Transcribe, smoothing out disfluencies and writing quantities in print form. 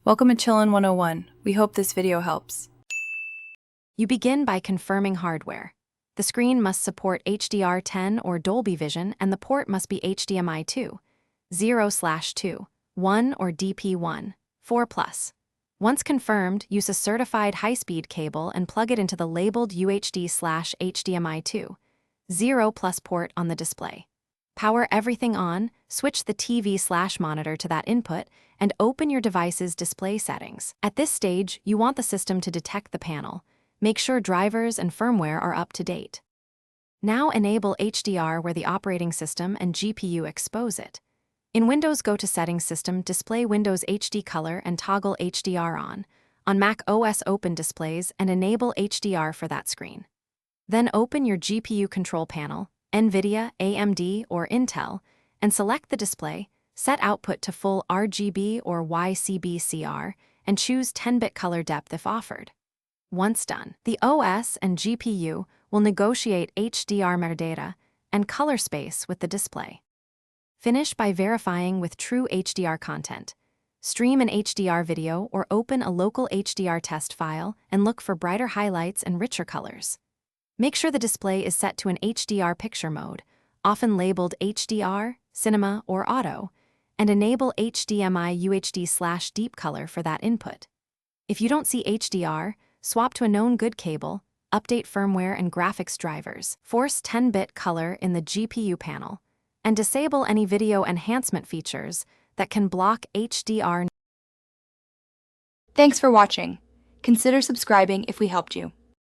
Welcome to Chillin' 101. We hope this video helps. You begin by confirming hardware. The screen must support HDR10 or Dolby Vision, and the port must be HDMI 2, 0/2, 1 or DP1, 4+. Once confirmed, use a certified high-speed cable and plug it into the labeled UHD/HDMI 2, 0+ port on the display. Power everything on, switch the TV/monitor to that input, and open your device's display settings. At this stage, you want the system to detect the panel. Make sure drivers and firmware are up to date. Now enable HDR where the operating system and GPU expose it. In Windows, go to Settings System, display Windows HD Color and toggle HDR on. On Mac OS, open Displays and enable HDR for that screen. Then open your GPU control panel, NVIDIA, AMD, or Intel, and select the display, set output to full RGB or YCB-CR, and choose 10-bit color depth if offered. Once done, the OS and GPU will negotiate HDR metadata and color space with the display. Finish by verifying with true HDR content. Stream an HDR video or open a local HDR test file and look for brighter highlights and richer colors. Make sure the display is set to an HDR picture mode, often labeled HDR, Cinema, or Auto, and enable HDMI UHD/deep color for that input. If you don't see HDR, swap to a known good cable, update firmware and graphics drivers, force 10-bit color in the GPU panel, and disable any video enhancement features that can block HDR. Thanks for watching. Consider subscribing if we helped you.